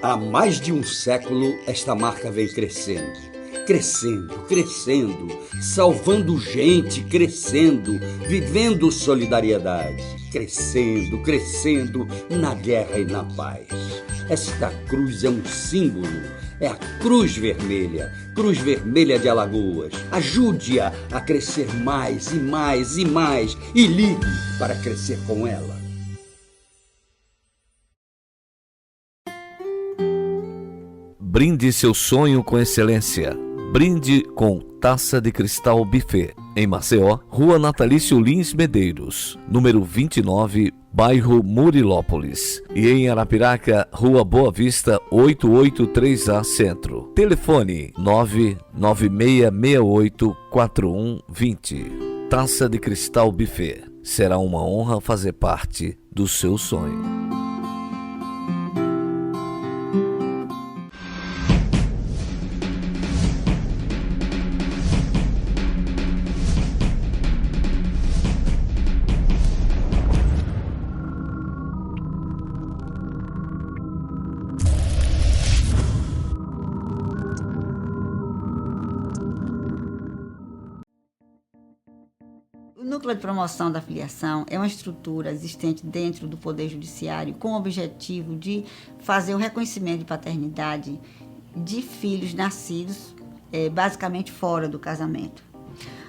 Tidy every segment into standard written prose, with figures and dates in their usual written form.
Há mais de um século, esta marca vem crescendo. Crescendo, crescendo, salvando gente, crescendo, vivendo solidariedade. Crescendo, crescendo, na guerra e na paz. Esta cruz é um símbolo, é a Cruz Vermelha de Alagoas. Ajude-a a crescer mais e mais e mais e ligue para crescer com ela. Brinde seu sonho com excelência. Brinde com Taça de Cristal Buffet. Em Maceió, Rua Natalício Lins Medeiros, número 29, bairro Murilópolis. E em Arapiraca, Rua Boa Vista, 883A Centro. Telefone 996684120. Taça de Cristal Buffet. Será uma honra fazer parte do seu sonho. O Núcleo de Promoção da Filiação é uma estrutura existente dentro do Poder Judiciário com o objetivo de fazer o reconhecimento de paternidade de filhos nascidos basicamente fora do casamento.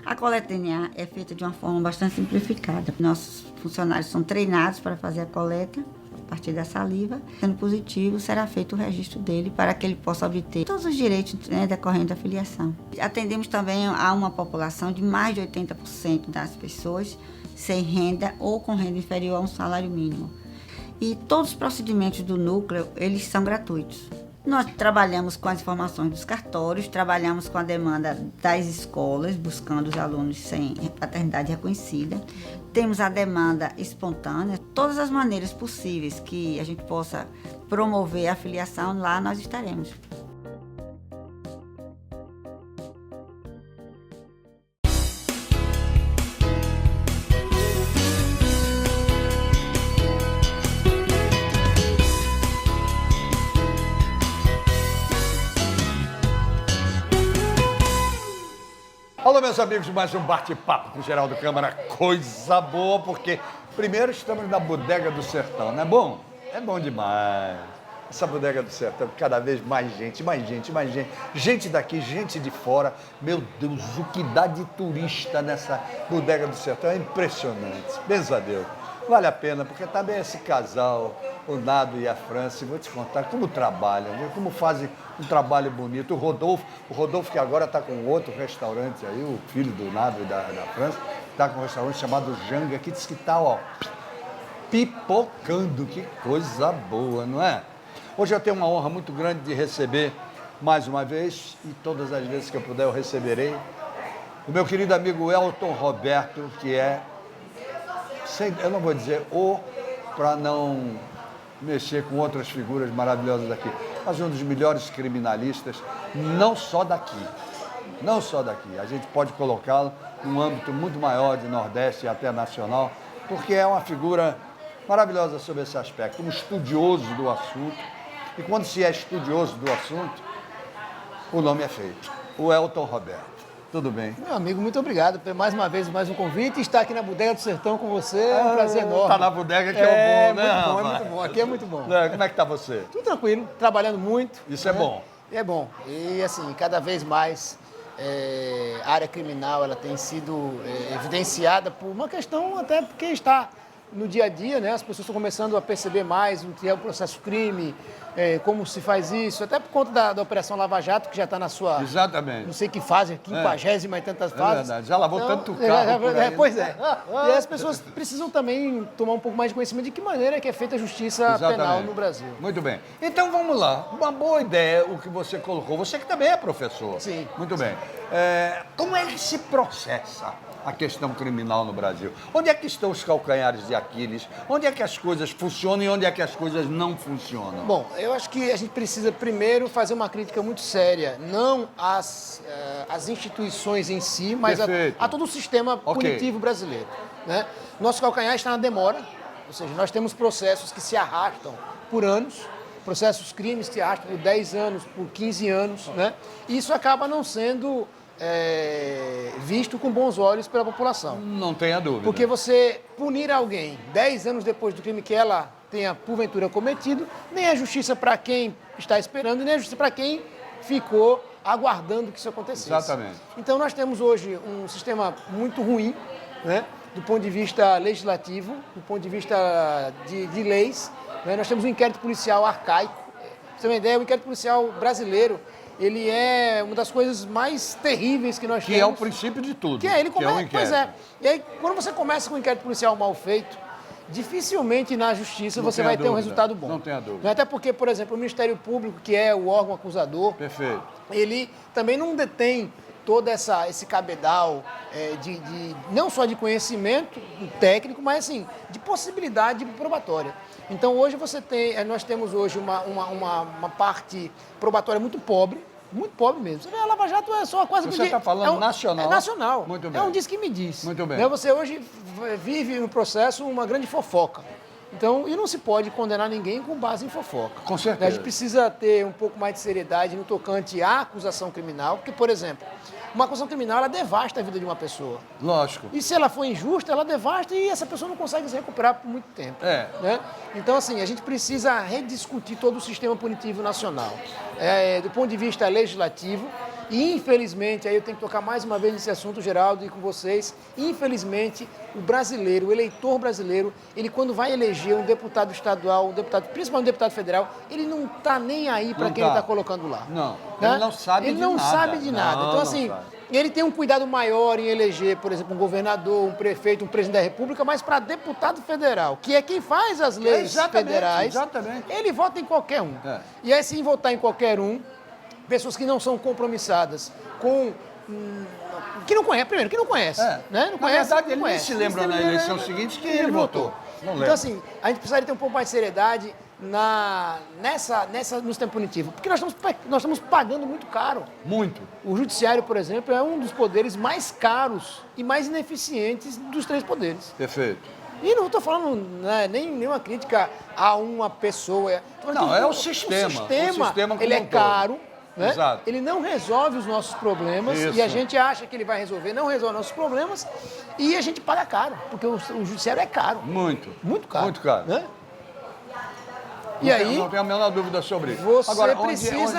A coleta DNA é feita de uma forma bastante simplificada. Nossos funcionários são treinados para fazer a coleta a partir da saliva. Sendo positivo, será feito o registro dele para que ele possa obter todos os direitos decorrentes da filiação. Atendemos também a uma população de mais de 80% das pessoas sem renda ou com renda inferior a um salário mínimo. E todos os procedimentos do núcleo, eles são gratuitos. Nós trabalhamos com as informações dos cartórios, trabalhamos com a demanda das escolas, buscando os alunos sem paternidade reconhecida. Temos a demanda espontânea. Todas as maneiras possíveis que a gente possa promover a filiação, lá nós estaremos. Alô, meus amigos, mais um bate-papo com o Geraldo Câmara. Coisa boa, porque primeiro estamos na Bodega do Sertão, não é bom? É bom demais. Essa Bodega do Sertão, cada vez mais gente, mais gente, mais gente. Gente daqui, gente de fora. Meu Deus, o que dá de turista nessa Bodega do Sertão é impressionante. Benza a Deus. Vale a pena, porque também esse casal, o Nado e a França, vou te contar como trabalham, viu? Como fazem um trabalho bonito. O Rodolfo que agora está com outro restaurante aí, o filho do Nado e da França, está com um restaurante chamado Janga, que diz que está, ó, pipocando. Que coisa boa, não é? Hoje eu tenho uma honra muito grande de receber, mais uma vez, e todas as vezes que eu puder eu receberei, o meu querido amigo Elton Roberto, que é, eu não vou dizer para não mexer com outras figuras maravilhosas daqui, mas um dos melhores criminalistas, não só daqui. A gente pode colocá-lo num âmbito muito maior de Nordeste e até nacional, porque é uma figura maravilhosa sobre esse aspecto, um estudioso do assunto. E quando se é estudioso do assunto, o nome é feito. O Elton Roberto. Tudo bem? Meu amigo, muito obrigado por mais uma vez mais um convite. Estar aqui na Bodega do Sertão com você é um prazer enorme. Está na bodega que é o bom, né? É muito bom. Aqui é muito bom. Como é que está você? Tudo tranquilo, trabalhando muito. Isso é bom. É bom. E assim, cada vez mais a área criminal ela tem sido evidenciada por uma questão até porque está no dia a dia, né? As pessoas estão começando a perceber mais o que é o processo crime, como se faz isso, até por conta da Operação Lava Jato, que já está na sua... Exatamente. Não sei que fase, 50ª e tantas fases. É verdade, já lavou tanto carro por aí. Pois é. E as pessoas precisam também tomar um pouco mais de conhecimento de que maneira que é feita a justiça penal no Brasil. Muito bem. Então vamos lá. Uma boa ideia o que você colocou. Você que também é professor. Sim. Muito bem. Como é que se processa a questão criminal no Brasil? Onde é que estão os calcanhares de Aquiles? Onde é que as coisas funcionam e onde é que as coisas não funcionam? Bom, eu acho que a gente precisa primeiro fazer uma crítica muito séria, não às instituições em si, mas a todo o sistema punitivo brasileiro, né? Nosso calcanhar está na demora, ou seja, nós temos processos que se arrastam por anos processos crimes que se arrastam por 10 anos, por 15 anos, né? E isso acaba não sendo visto com bons olhos pela população. Não tenha dúvida. Porque você punir alguém 10 anos depois do crime que ela tenha, porventura, cometido, nem é justiça para quem está esperando, nem é justiça para quem ficou aguardando que isso acontecesse. Exatamente. Então, nós temos hoje um sistema muito ruim, né, do ponto de vista legislativo, do ponto de vista de leis. Né? Nós temos um inquérito policial arcaico. Pra você ter uma ideia, o inquérito policial brasileiro, ele é uma das coisas mais terríveis que nós temos. Que é o princípio de tudo. Que é, ele que é o começa. Pois inquérito. é. E aí, quando você começa com um inquérito policial mal feito, dificilmente na justiça Não você tenha vai ter um dúvida. resultado bom. Não tenha dúvida. Até porque, por exemplo, o Ministério Público, que é o órgão acusador, Perfeito. ele também não detém todo esse cabedal não só de conhecimento técnico, mas assim, de possibilidade probatória. Então hoje nós temos hoje uma parte probatória muito pobre mesmo. Você vê, a Lava Jato é só quase Você está falando nacional? É nacional. Muito bem. É um diz que me diz. Muito bem. Né? Você hoje vive no processo uma grande fofoca. Então, e não se pode condenar ninguém com base em fofoca. Com certeza. A gente precisa ter um pouco mais de seriedade no tocante à acusação criminal, porque, por exemplo, uma acusação criminal, ela devasta a vida de uma pessoa. Lógico. E se ela for injusta, ela devasta e essa pessoa não consegue se recuperar por muito tempo. Né? Então, assim, a gente precisa rediscutir todo o sistema punitivo nacional. Do ponto de vista legislativo, e infelizmente, aí eu tenho que tocar mais uma vez nesse assunto, Geraldo, e com vocês, infelizmente, o brasileiro, o eleitor brasileiro, ele quando vai eleger um deputado estadual, principalmente um deputado federal, ele não está nem aí para quem ele está colocando lá. Não, né? ele não sabe de nada. Ele não sabe de nada. Não, então, assim, ele tem um cuidado maior em eleger, por exemplo, um governador, um prefeito, um presidente da República, mas para deputado federal, que é quem faz as leis federais, ele vota em qualquer um. E aí, se votar em qualquer um, pessoas que não são compromissadas com... que não conhece, primeiro, que não conhece. Né? Não conhece, verdade, não ele conhece. nem se lembra na eleição seguinte que ele votou. Então, assim, a gente precisaria ter um pouco mais de seriedade no sistema punitivo. Porque nós estamos pagando muito caro. Muito. O judiciário, por exemplo, é um dos poderes mais caros e mais ineficientes dos 3 poderes. Perfeito. E não estou falando nenhuma crítica a uma pessoa. Não, é o sistema. O sistema como ele é um todo. caro. Né? Exato. Ele não resolve os nossos problemas. Isso. E a gente acha que ele vai resolver, não resolve nossos problemas e a gente paga caro, porque o judiciário é caro. Muito. Muito caro. Muito caro. Né? E aí, não tenho a menor dúvida sobre isso.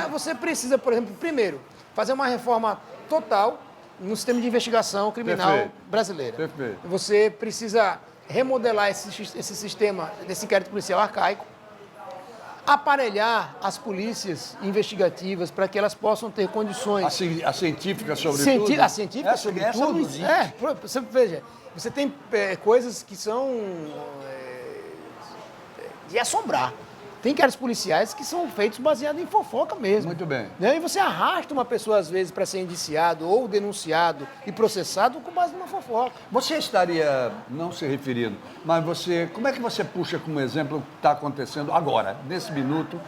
Você precisa, por exemplo, primeiro, fazer uma reforma total no sistema de investigação criminal brasileira. Perfeito. Você precisa remodelar esse sistema desse inquérito policial arcaico, aparelhar as polícias investigativas para que elas possam ter condições... A científica, sobretudo? A científica, sobretudo. Essa não existe. Você veja, você tem coisas que são de assombrar. Tem inquéritos policiais que são feitos baseados em fofoca mesmo. Muito bem. Né? E você arrasta uma pessoa, às vezes, para ser indiciado ou denunciado e processado com base numa fofoca. Você estaria, não se referindo, mas como é que você puxa como exemplo o que está acontecendo agora, nesse minuto,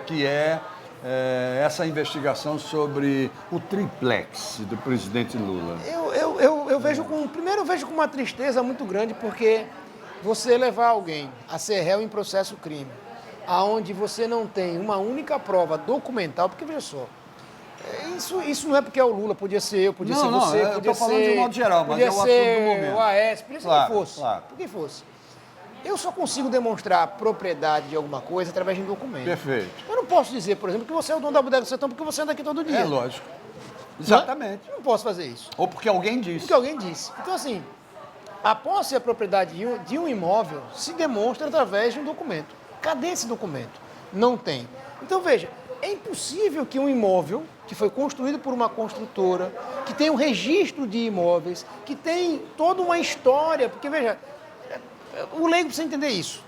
que é essa investigação sobre o triplex do presidente Lula? Eu vejo com uma tristeza muito grande, porque você levar alguém a ser réu em processo crime, aonde você não tem uma única prova documental, porque veja só, isso não é porque é o Lula, podia ser eu, podia ser você, eu estou falando de um modo geral, mas é o assunto do momento. O AS, podia ser claro, quem fosse, claro. por quem fosse. Eu só consigo demonstrar propriedade de alguma coisa através de um documento. Perfeito. Eu não posso dizer, por exemplo, que você é o dono da Bodega do Sertão porque você anda aqui todo dia. É lógico. Exatamente. Eu não posso fazer isso. Ou porque alguém disse. Porque alguém disse. Então, assim, a posse e a propriedade de um imóvel se demonstra através de um documento. Cadê esse documento? Não tem. Então, veja, é impossível que um imóvel que foi construído por uma construtora, que tem um registro de imóveis, que tem toda uma história, porque, veja, o leigo precisa entender isso.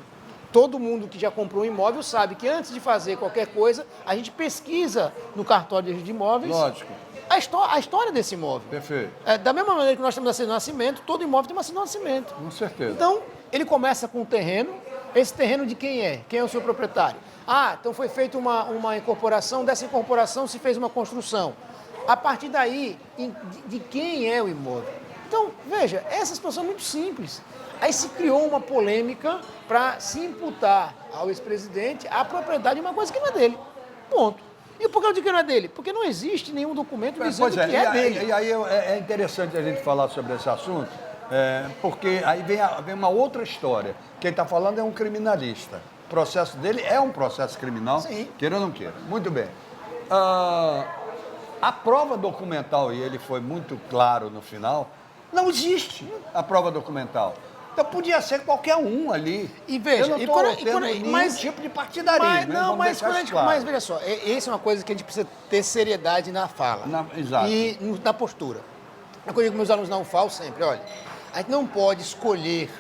Todo mundo que já comprou um imóvel sabe que antes de fazer qualquer coisa, a gente pesquisa no cartório de imóveis. Lógico. A história desse imóvel. Perfeito. Da mesma maneira que nós temos a certidão de nascimento, todo imóvel tem uma certidão de nascimento. Com certeza. Então, ele começa com um terreno. Esse terreno de quem é? Quem é o seu proprietário? Então foi feita uma incorporação, dessa incorporação se fez uma construção. A partir daí, de quem é o imóvel? Então, veja, essa situação é muito simples. Aí se criou uma polêmica para se imputar ao ex-presidente a propriedade de uma coisa que não é dele. Ponto. E por que eu digo que não é dele? Porque não existe nenhum documento dizendo que é dele. E aí é interessante a gente falar sobre esse assunto, porque aí vem uma outra história. Quem está falando é um criminalista. O processo dele é um processo criminal, Sim. queira ou não queira. Muito bem. A prova documental, e ele foi muito claro no final, não existe a prova documental. Então podia ser qualquer um ali. E veja, eu não estou nenhum tipo de partidarismo. Mas veja só, essa é uma coisa que a gente precisa ter seriedade na fala. Exato. E na postura. É uma coisa que meus alunos não falam sempre, olha, a gente não pode escolher,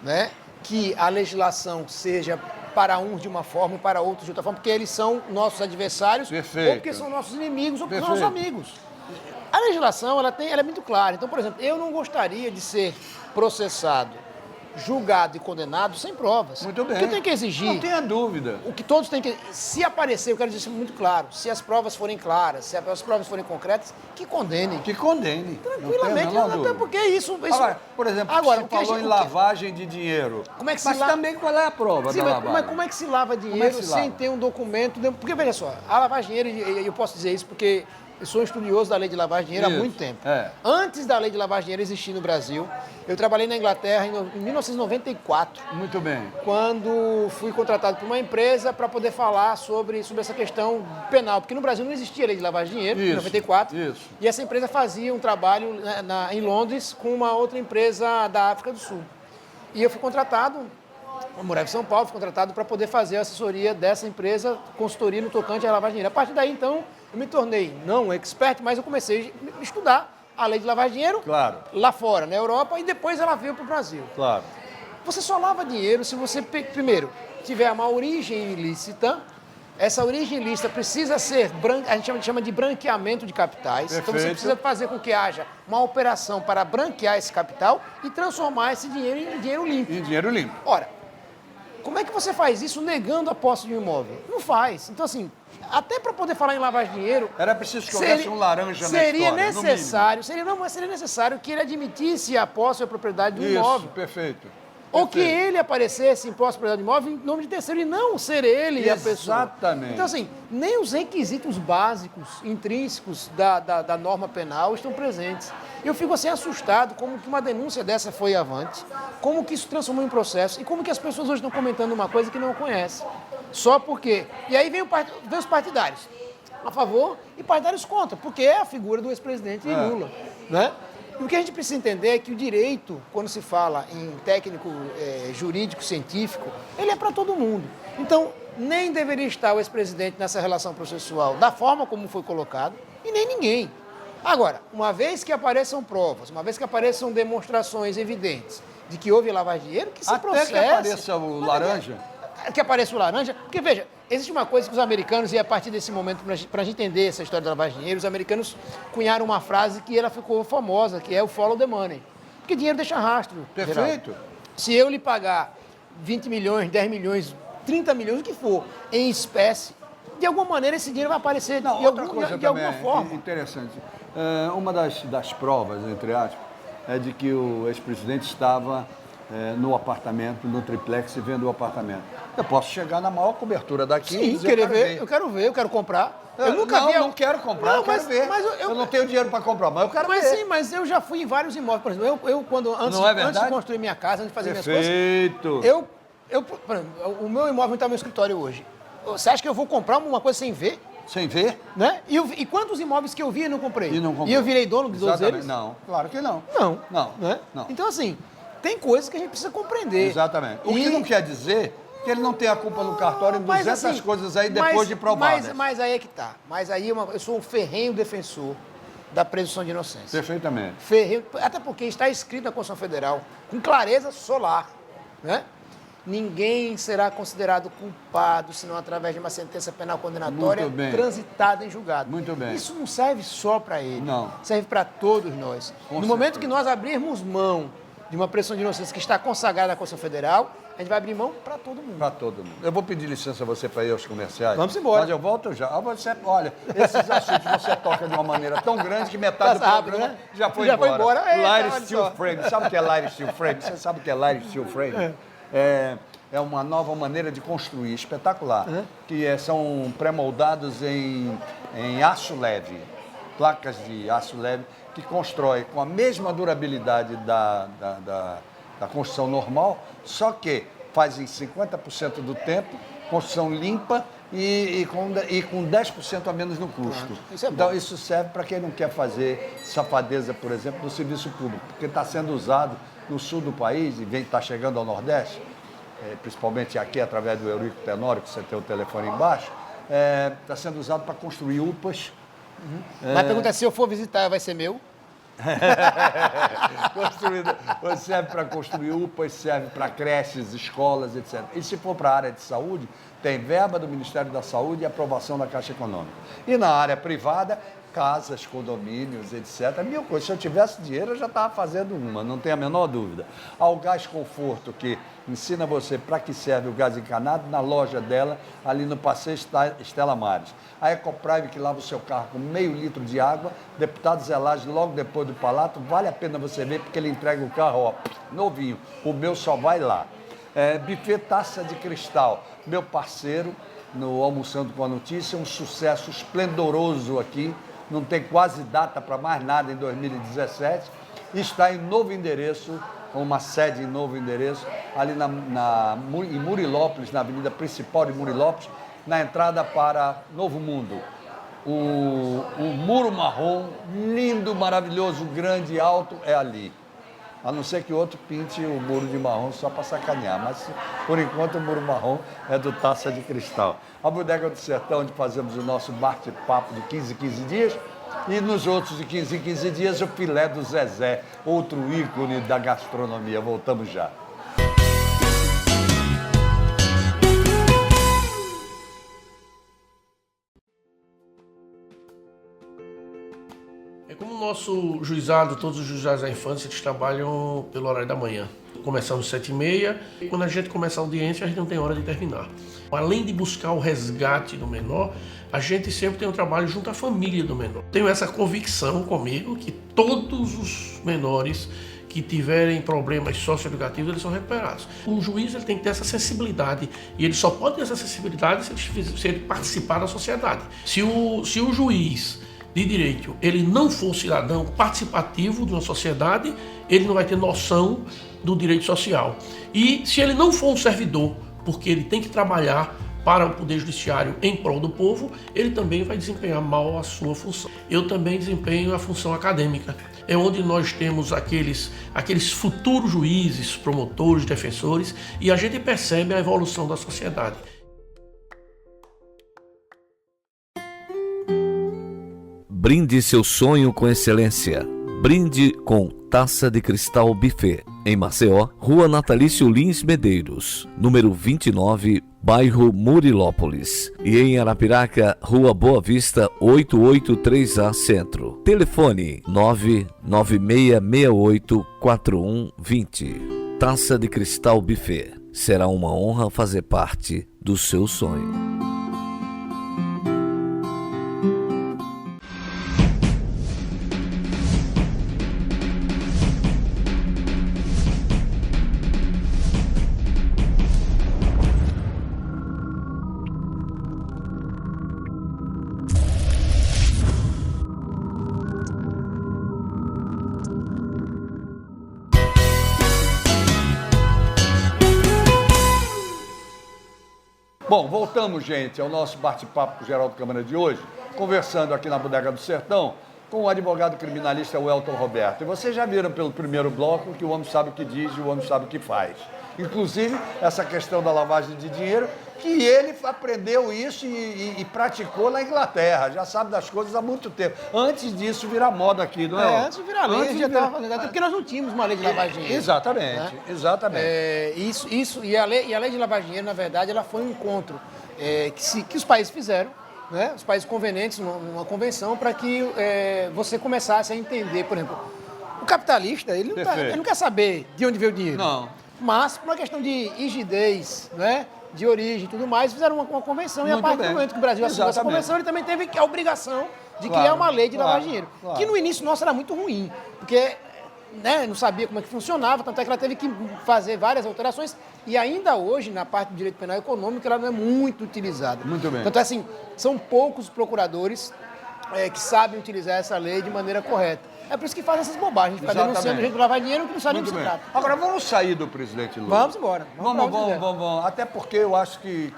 né, que a legislação seja para uns de uma forma e para outros de outra forma, porque eles são nossos adversários, Perfeito. ou porque são nossos inimigos, ou porque são Perfeito. nossos amigos. A legislação, ela é muito clara. Então, por exemplo, eu não gostaria de ser processado, julgado e condenado sem provas. Muito bem. O que eu tenho que exigir? Não tenha dúvida. O que todos têm que... Se aparecer, eu quero dizer isso muito claro, se as provas forem claras, se as provas forem concretas, que condenem. Que condene. Tranquilamente, não até porque isso... Agora, por exemplo, Agora, você falou em lavagem de dinheiro. Como é que se mas lava- também qual é a prova Sim, da mas lavagem? como é que se lava Como é dinheiro que se sem lava? ter um documento? Porque, veja só, a lavagem de dinheiro, e eu posso dizer isso porque eu sou estudioso da lei de lavagem de dinheiro há Isso, muito tempo. é. Antes da lei de lavagem de dinheiro existir no Brasil, eu trabalhei na Inglaterra em 1994, Muito bem. quando fui contratado por uma empresa para poder falar sobre essa questão penal, porque no Brasil não existia lei de lavagem de dinheiro, em Isso, 94, isso. e essa empresa fazia um trabalho em Londres com uma outra empresa da África do Sul. E eu fui contratado, eu morava em São Paulo, fui contratado para poder fazer a assessoria dessa empresa, consultoria no tocante à lavagem de dinheiro. A partir daí, então, eu me tornei não expert, mas eu comecei a estudar a lei de lavagem de dinheiro Claro. lá fora, na Europa, e depois ela veio para o Brasil. Claro. Você só lava dinheiro se você, primeiro, tiver uma origem ilícita. Essa origem ilícita precisa ser, a gente chama de branqueamento de capitais. Então você Perfeito. precisa fazer com que haja uma operação para branquear esse capital e transformar esse dinheiro em dinheiro limpo. E dinheiro limpo. Ora, como é que você faz isso negando a posse de um imóvel? Não faz. Então, assim, até para poder falar em lavagem de dinheiro... Era preciso que houvesse um laranja na seria história, no necessário, seria necessário que ele admitisse a posse e a propriedade do Isso, imóvel. perfeito. Ou que ele aparecesse em posse de propriedade de imóvel em nome de terceiro e não ser ele a pessoa. Exatamente. Então, assim, nem os requisitos básicos, intrínsecos da norma penal estão presentes. Eu fico assim assustado como que uma denúncia dessa foi avante, como que isso transformou em processo e como que as pessoas hoje estão comentando uma coisa que não conhecem. Só porque... E aí vem os partidários a favor e partidários contra, porque é a figura do ex-presidente Lula, né? E o que a gente precisa entender é que o direito, quando se fala em técnico jurídico, científico, ele é para todo mundo. Então, nem deveria estar o ex-presidente nessa relação processual da forma como foi colocado, e nem ninguém. Agora, uma vez que apareçam provas, uma vez que apareçam demonstrações evidentes de que houve lavagem de dinheiro, que se processe... Até que apareça o laranja. Que apareça o laranja, porque veja, existe uma coisa que os americanos, e a partir desse momento, para a gente entender essa história da lavagem de dinheiro, os americanos cunharam uma frase que ela ficou famosa, que é o follow the money. Porque dinheiro deixa rastro. Perfeito. Geraldo. Se eu lhe pagar 20 milhões, 10 milhões, 30 milhões, o que for, em espécie, de alguma maneira esse dinheiro vai aparecer Não, de outra coisa de alguma também forma. interessante. Uma das provas, entre aspas, é de que o ex-presidente estava no apartamento, no triplex, vendo o apartamento. Eu posso chegar na maior cobertura daqui e Sim, dizer, querer ver, eu quero comprar. Eu nunca vi... Não quero comprar, Não, eu quero ver. Mas eu não tenho dinheiro para comprar, mas eu quero Mas ver. sim, mas eu já fui em vários imóveis. Por exemplo, antes Não é de verdade? construir minha casa, antes de fazer minhas coisas, Perfeito. por exemplo, o meu imóvel está no meu escritório hoje. Você acha que eu vou comprar uma coisa sem ver? Sem ver? Né? E quantos imóveis que eu vi e não comprei? E não comprou. E eu virei dono dos Exatamente. eles? Não, claro que não. Não. Não. Né? Não. Então, assim, tem coisas que a gente precisa compreender. Exatamente. O que não quer dizer que ele não tem a culpa no cartório em 200 coisas aí depois de provadas. Mas aí é que tá. Mas aí eu sou um ferrenho defensor da presunção de inocência. Perfeitamente. Ferrenho, até porque está escrito na Constituição Federal, com clareza solar, né? Ninguém será considerado culpado senão através de uma sentença penal condenatória Muito bem. transitada em julgado. Muito bem. Isso não serve só para ele. Não. Serve para todos nós. Com No momento certeza. que nós abrirmos mão de uma presunção de inocência que está consagrada na Constituição Federal, a gente vai abrir mão para todo mundo. Para todo mundo. Eu vou pedir licença a você para ir aos comerciais. Vamos embora. Mas eu volto já. Olha, esses assuntos você toca de uma maneira tão grande que metade do programa já foi embora. Light Steel Frame. Sabe o que é Light Steel Frame? Você sabe o que é Light Steel Frame? É uma nova maneira de construir, espetacular, que são pré-moldados em aço leve, placas de aço leve, que constrói com a mesma durabilidade da construção normal, só que faz em 50% do tempo, construção limpa e com 10% a menos no custo. Isso é bom. Então, isso serve para quem não quer fazer safadeza, por exemplo, no serviço público, porque está sendo usado no sul do país e está chegando ao Nordeste, principalmente aqui através do Eurico Tenório, que você tem o telefone embaixo, está sendo usado para construir UPAs. Mas a pergunta é, se eu for visitar, vai ser meu? Serve para construir UPAs, serve para creches, escolas, etc. E se for para a área de saúde, tem verba do Ministério da Saúde e aprovação da Caixa Econômica. E na área privada, casas, condomínios, etc. Mil coisas. Se eu tivesse dinheiro, eu já estava fazendo uma, não tem a menor dúvida. Ao Gás Conforto, que ensina você para que serve o gás encanado, na loja dela, ali no Passeio Estela Maris. A Ecoprime, que lava o seu carro com meio litro de água, deputado Zé Laje, logo depois do Palato, vale a pena você ver, porque ele entrega o carro, novinho. O meu só vai lá. Buffet Taça de Cristal, meu parceiro, no Almoçando com a Notícia, um sucesso esplendoroso aqui, não tem quase data para mais nada em 2017, está em novo endereço, uma sede em novo endereço, ali em Murilópolis, na avenida principal de Murilópolis, na entrada para Novo Mundo. O muro marrom, lindo, maravilhoso, grande, alto, é ali. A não ser que o outro pinte o muro de marrom só para sacanear, mas por enquanto o muro marrom é do Taça de Cristal. A Bodega do Sertão, onde fazemos o nosso bate-papo de 15 em 15 dias, e nos outros de 15 em 15 dias o filé do Zezé, outro ícone da gastronomia. Voltamos já. Como o nosso juizado, todos os juizados da infância, eles trabalham pelo horário da manhã. Começamos às 7h30, e quando a gente começa a audiência, a gente não tem hora de terminar. Além de buscar o resgate do menor, a gente sempre tem um trabalho junto à família do menor. Tenho essa convicção comigo que todos os menores que tiverem problemas socioeducativos, eles são recuperados. O juiz ele tem que ter essa sensibilidade, e ele só pode ter essa sensibilidade se ele participar da sociedade. Se o juiz de direito, ele não for cidadão participativo de uma sociedade, ele não vai ter noção do direito social. E se ele não for um servidor, porque ele tem que trabalhar para o Poder Judiciário em prol do povo, ele também vai desempenhar mal a sua função. Eu também desempenho a função acadêmica. É onde nós temos aqueles futuros juízes, promotores, defensores, e a gente percebe a evolução da sociedade. Brinde seu sonho com excelência. Brinde com Taça de Cristal Buffet. Em Maceió, Rua Natalício Lins Medeiros, número 29, bairro Murilópolis. E em Arapiraca, Rua Boa Vista, 883A Centro. Telefone 996684120. Taça de Cristal Buffet. Será uma honra fazer parte do seu sonho. Bom, voltamos, gente, ao nosso bate-papo com o Geraldo Câmara de hoje, conversando aqui na Bodega do Sertão com o advogado criminalista Welton Roberto. E vocês já viram pelo primeiro bloco que o homem sabe o que diz e o homem sabe o que faz. Inclusive, essa questão da lavagem de dinheiro, que ele aprendeu isso e praticou na Inglaterra. Já sabe das coisas há muito tempo. Antes disso virar moda aqui, não é? Antes de virar lei, a gente já estava fazendo. Até porque nós não tínhamos uma lei de lavagem de dinheiro. Exatamente, né? Exatamente. E a lei de lavagem de dinheiro, na verdade, ela foi um encontro que os países fizeram, né? Os países convenientes, uma convenção, para que você começasse a entender, por exemplo, o capitalista, ele não quer saber de onde veio o dinheiro. Não. Mas, por uma questão de rigidez, né, de origem e tudo mais, fizeram uma convenção. E a Muito partir bem. do momento que o Brasil assinou essa Exatamente. convenção, ele também teve a obrigação de Claro, criar uma lei de lavagem de claro, dinheiro. claro. Que no início, nossa, era muito ruim. Porque não sabia como é que funcionava, tanto é que ela teve que fazer várias alterações. E ainda hoje, na parte do direito penal econômico, ela não é muito utilizada. Muito bem. Tanto é assim, são poucos procuradores que sabem utilizar essa lei de maneira correta. É por isso que fazem essas bobagens, ficar Exatamente. denunciando gente que lava dinheiro que não sabe do Muito que se bem. trata. Agora, vamos sair do presidente Lula. Vamos embora. Vamos. Até porque eu acho que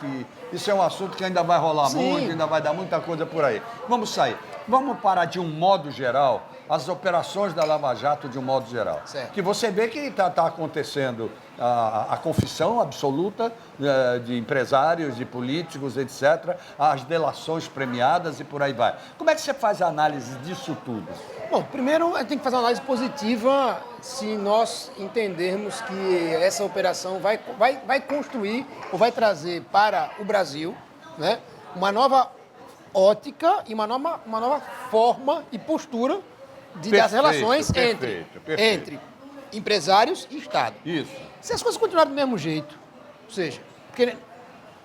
isso é um assunto que ainda vai rolar Sim. muito, ainda vai dar muita coisa por aí. Vamos sair. Vamos parar de um modo geral, as operações da Lava Jato de um modo geral. Certo. Que você vê que está acontecendo a confissão absoluta de empresários, de políticos, etc., as delações premiadas e por aí vai. Como é que você faz a análise disso tudo? Bom, primeiro a gente tem que fazer uma análise positiva se nós entendermos que essa operação vai construir ou vai trazer para o Brasil, né, uma nova ótica e uma nova forma e postura das relações entre empresários e Estado. Isso. Se as coisas continuarem do mesmo jeito, ou seja, porque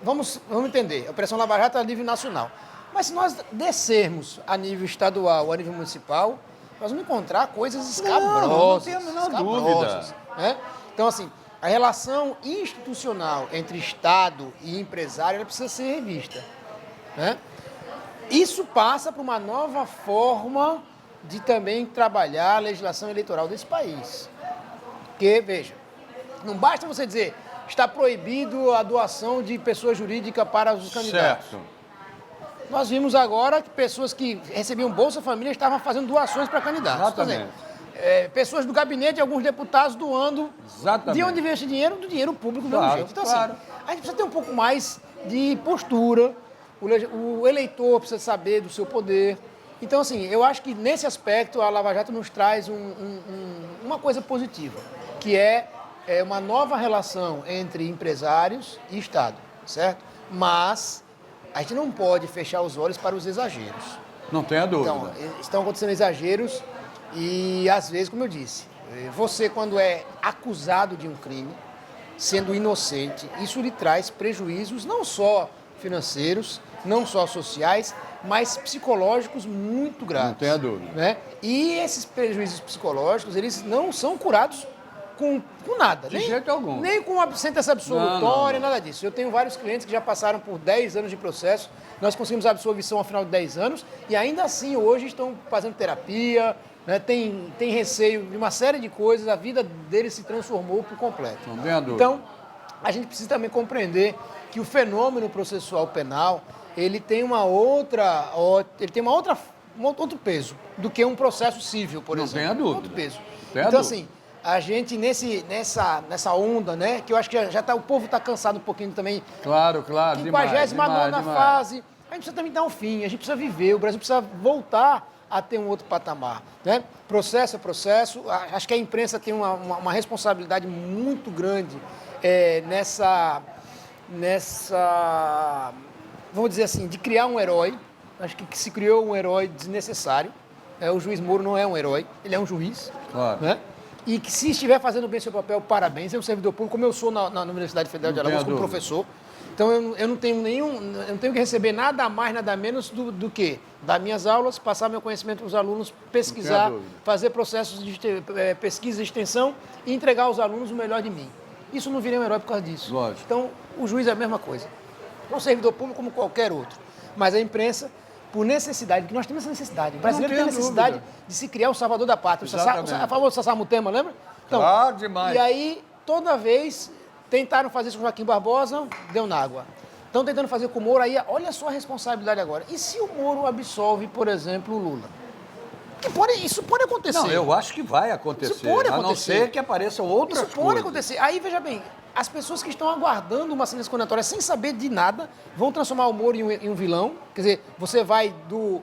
vamos entender, a Operação Lava Jato é a nível nacional, mas se nós descermos a nível estadual ou a nível municipal, nós vamos encontrar coisas escabrosas. Não tenho a menor dúvida. Né? Então, assim, a relação institucional entre Estado e empresário ela precisa ser revista. Né? Isso passa por uma nova forma de também trabalhar a legislação eleitoral desse país. Porque, veja, não basta você dizer está proibido a doação de pessoa jurídica para os candidatos. Certo. Nós vimos agora que pessoas que recebiam Bolsa Família estavam fazendo doações para candidatos. Exatamente. Por exemplo, pessoas do gabinete de alguns deputados doando. Exatamente. De onde vem esse dinheiro? Do dinheiro público do Claro, mesmo jeito. Então, claro. assim, a gente precisa ter um pouco mais de postura, o eleitor precisa saber do seu poder. Então, assim, eu acho que nesse aspecto a Lava Jato nos traz uma coisa positiva, que é uma nova relação entre empresários e Estado, certo? Mas a gente não pode fechar os olhos para os exageros. Não tenha dúvida. Então, estão acontecendo exageros e, às vezes, como eu disse, você, quando é acusado de um crime, sendo inocente, isso lhe traz prejuízos não só financeiros, não só sociais, mas psicológicos muito graves. Não tenha dúvida. Né? E esses prejuízos psicológicos, eles não são curados com nada. De jeito algum. Nem com uma sentença absolutória, Não. nada disso. Eu tenho vários clientes que já passaram por 10 anos de processo, nós conseguimos a absolvição ao final de 10 anos e ainda assim hoje estão fazendo terapia, né? Tem receio de uma série de coisas, a vida deles se transformou por completo. Não tenha dúvida. Então, a gente precisa também compreender que o fenômeno processual penal, ele tem outro peso do que um processo civil, por exemplo. Não tenha dúvida. Outro peso. Tenha Então, dúvida. assim, a gente nessa onda, né, que eu acho que o povo está cansado um pouquinho também. Claro, 59ª fase, a gente precisa também dar um fim, a gente precisa viver, o Brasil precisa voltar a ter um outro patamar, né? Processo é processo, acho que a imprensa tem uma responsabilidade muito grande nessa, vamos dizer assim, de criar um herói. Acho que se criou um herói desnecessário. O juiz Moro não é um herói, ele é um juiz. Claro. Né? E que se estiver fazendo bem seu papel, parabéns, é um servidor público, como eu sou na Universidade Federal de Alagoas, como professor. Então eu não tenho que receber nada mais, nada menos do que dar minhas aulas, passar meu conhecimento para os alunos, pesquisar, fazer processos de pesquisa e extensão e entregar aos alunos o melhor de mim. Isso não virei um herói por causa disso. Lógico. Então, o juiz é a mesma coisa. É um servidor público como qualquer outro. Mas a imprensa, por necessidade, porque nós temos essa necessidade. O brasileiro tem necessidade de se criar o salvador da pátria. A favor do Sassá Mutema, lembra? Então, Claro, demais. E aí, toda vez, tentaram fazer isso com Joaquim Barbosa, deu na água. Estão tentando fazer com o Moro, aí olha só a responsabilidade agora. E se o Moro absolve, por exemplo, o Lula? Isso pode acontecer. Não, eu acho que vai acontecer. Isso pode A não acontecer. ser que apareçam outras Isso pode coisas. acontecer. Aí, veja bem, as pessoas que estão aguardando uma sentença condenatória sem saber de nada vão transformar o Moro em um vilão. Quer dizer, você vai do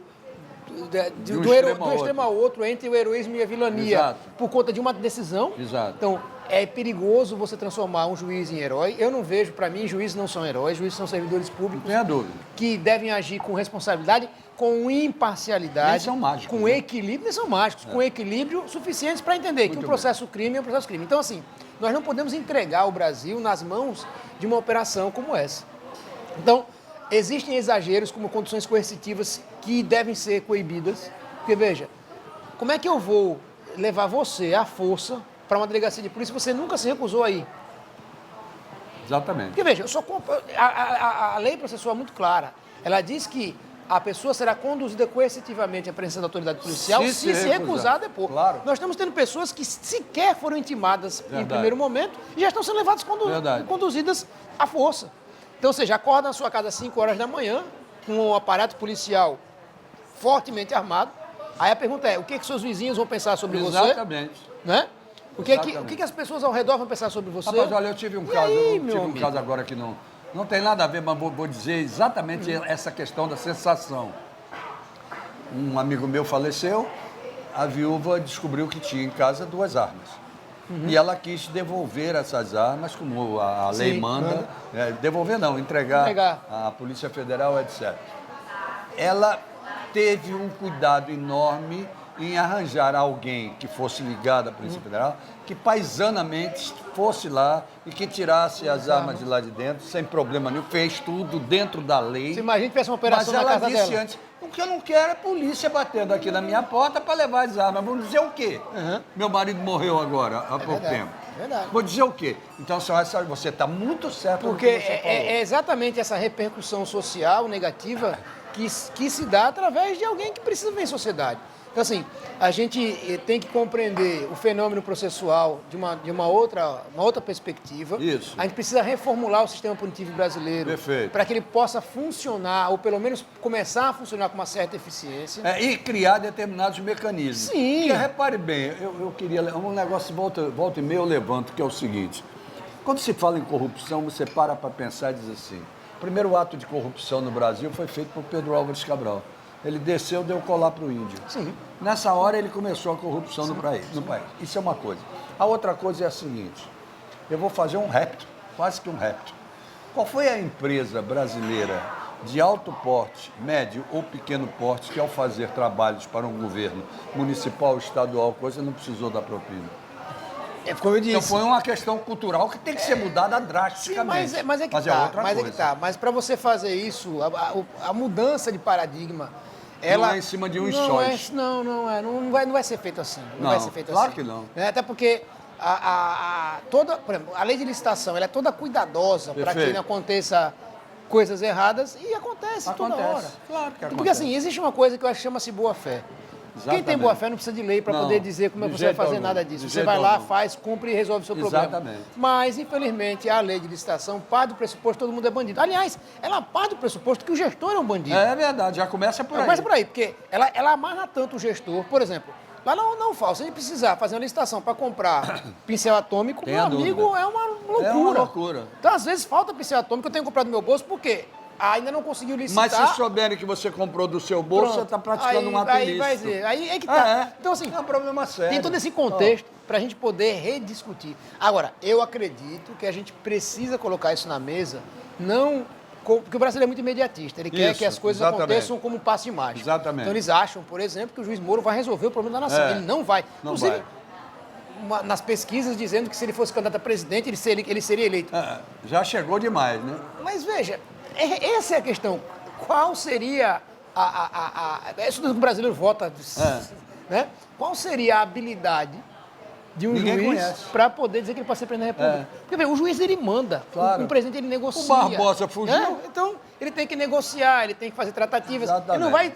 extremo ao outro, entre o heroísmo e a vilania, Exato. por conta de uma decisão. Exato. Então, é perigoso você transformar um juiz em herói. Eu não vejo, para mim, juízes não são heróis, juízes são servidores públicos. Não tenha dúvida. Que devem agir com responsabilidade, com imparcialidade, Nem são mágicos, com né? equilíbrio, nem são mágicos, com equilíbrio suficientes para entender que um processo crime é um processo crime. Então, assim, nós não podemos entregar o Brasil nas mãos de uma operação como essa. Então, existem exageros como condições coercitivas que devem ser coibidas. Porque, veja, como é que eu vou levar você à força para uma delegacia de polícia se você nunca se recusou a ir? Exatamente. Porque, veja, a lei processual é muito clara. Ela diz que a pessoa será conduzida coercitivamente à presença da autoridade policial se recusar a depor. Claro. Nós estamos tendo pessoas que sequer foram intimadas Verdade. em primeiro momento e já estão sendo levadas conduzidas à força. Então, ou seja, acorda na sua casa às 5 horas da manhã, com um aparato policial fortemente armado. Aí a pergunta é, o que seus vizinhos vão pensar sobre você? Exatamente. Né? O que as pessoas ao redor vão pensar sobre você? Rapaz, olha, eu tive um caso agora que não tem nada a ver, mas vou dizer exatamente essa questão da sensação. Um amigo meu faleceu, a viúva descobriu que tinha em casa 2 armas. E ela quis devolver essas armas, como a lei manda. Devolver não, entregar à Polícia Federal, etc. Ela teve um cuidado enorme em arranjar alguém que fosse ligado à Polícia Federal, que paisanamente fosse lá e que tirasse as armas de lá de dentro, sem problema nenhum, fez tudo dentro da lei. Você imagina que tivesse uma operação Mas na casa ela disse dela. antes, o que eu não quero é polícia batendo aqui na minha porta para levar as armas. Vou dizer o quê? Meu marido morreu agora, há pouco tempo. Verdade. Vou dizer o quê? Então, você está muito certo no Porque que você falou. é exatamente essa repercussão social negativa que se dá através de alguém que precisa viver em sociedade. Então, assim, a gente tem que compreender o fenômeno processual de uma outra perspectiva. Isso. A gente precisa reformular o sistema punitivo brasileiro para que ele possa funcionar, ou pelo menos começar a funcionar com uma certa eficiência. E criar determinados mecanismos. Sim. Porque, repare bem, eu queria... Um negócio, volta e meia eu levanto, que é o seguinte. Quando se fala em corrupção, você para pensar e diz assim, o primeiro ato de corrupção no Brasil foi feito por Pedro Álvares Cabral. Ele desceu, deu colar para o índio. Sim. Nessa hora ele começou a corrupção no país. Isso é uma coisa. A outra coisa é a seguinte, eu vou fazer um repto, quase que um repto. Qual foi a empresa brasileira de alto porte, médio ou pequeno porte, que ao fazer trabalhos para um governo municipal, estadual, coisa, não precisou dar propina? É como eu disse. Então foi uma questão cultural que tem que ser mudada drasticamente. Sim, mas é que outra tá. Mas para você fazer isso, a mudança de paradigma, não é em cima de um sóis. Não vai ser feito assim. Não vai ser feito claro assim. que não. Até porque por exemplo, a lei de licitação, ela é toda cuidadosa para que não aconteça coisas erradas e acontece toda hora. Claro que acontece. Porque assim, existe uma coisa que eu acho que chama-se boa fé. Exatamente. Quem tem boa fé não precisa de lei para poder dizer como é que você vai fazer nada disso. Você vai lá, faz, cumpre e resolve o seu problema. Exatamente. Mas, infelizmente, a lei de licitação parte do pressuposto que todo mundo é bandido. Aliás, ela parte do pressuposto que o gestor é um bandido. É verdade, já começa por aí. Começa por aí, porque ela amarra tanto o gestor. Por exemplo, lá não fala, se a gente precisar fazer uma licitação para comprar pincel atômico, meu amigo, é uma loucura. É uma loucura. Então, às vezes, falta pincel atômico, eu tenho comprado no meu bolso, por quê? Ainda não conseguiu licitar. Mas se souberem que você comprou do seu bolso, você está praticando um ato Aí ilícito. vai dizer, aí é que tá. Então, assim, é um problema sério. tem todo esse contexto para a gente poder rediscutir. Agora, eu acredito que a gente precisa colocar isso na mesa, porque o brasileiro é muito imediatista. Ele quer que as coisas aconteçam como um passo de mágica. Exatamente. Então, eles acham, por exemplo, que o juiz Moro vai resolver o problema da nação. Ele não vai. Inclusive, nas pesquisas dizendo que se ele fosse candidato a presidente, ele seria eleito. Já chegou demais, né? Mas veja, essa é a questão. Qual seria isso o brasileiro vota, né? Qual seria a habilidade de um juiz para poder dizer que ele pode ser presidente da República? Porque vê, o juiz ele manda, o presidente ele negocia. O Barbosa fugiu. Né? Então, ele tem que negociar, ele tem que fazer tratativas.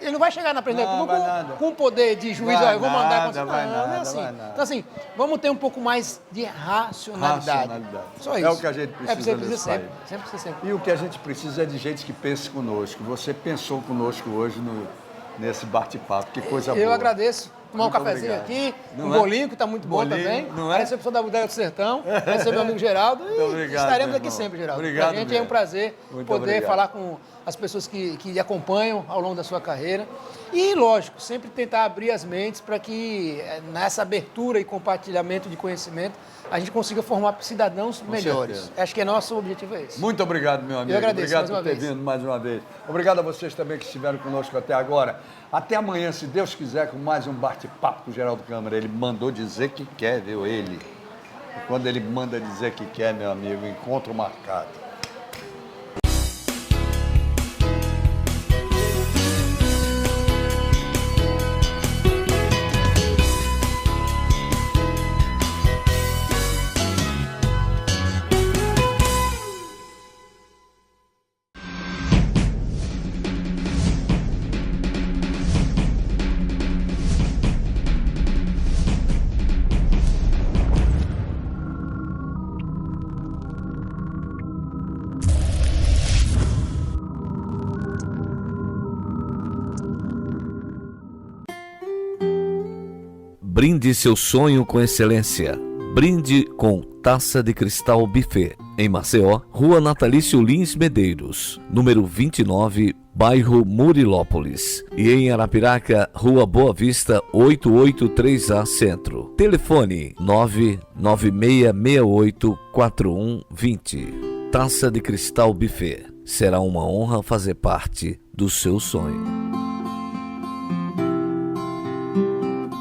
Ele não vai chegar na presidência da República com o poder de juiz, eu vou mandar acontecer. Não é assim. Então, assim, vamos ter um pouco mais de racionalidade. Só isso. É o que a gente precisa nesse país. Sempre. E o que a gente precisa é de gente que pense conosco. Você pensou conosco hoje nesse bate-papo. Que coisa boa. Eu agradeço. Tomar um cafezinho aqui, bolinho que está muito bom também. Parece a pessoa da Bodega do Sertão. Vai ser meu amigo Geraldo. E estaremos aqui sempre, Geraldo. Para a gente é um prazer poder falar com as pessoas que lhe acompanham ao longo da sua carreira. E, lógico, sempre tentar abrir as mentes para que nessa abertura e compartilhamento de conhecimento a gente consiga formar cidadãos melhores. certeza. Acho que nosso objetivo é esse. Muito obrigado, meu amigo. Eu agradeço obrigado mais por ter uma vez. vindo mais uma vez. Obrigado a vocês também que estiveram conosco até agora. Até amanhã, se Deus quiser, com mais um bate-papo com o Geraldo Câmara. Ele mandou dizer que quer, viu? Ele. E quando ele manda dizer que quer, meu amigo, encontro marcado. Brinde seu sonho com excelência. Brinde com Taça de Cristal Buffet. Em Maceió, Rua Natalício Lins Medeiros, número 29, bairro Murilópolis. E em Arapiraca, Rua Boa Vista, 883A Centro. Telefone 996684120. Taça de Cristal Buffet. Será uma honra fazer parte do seu sonho.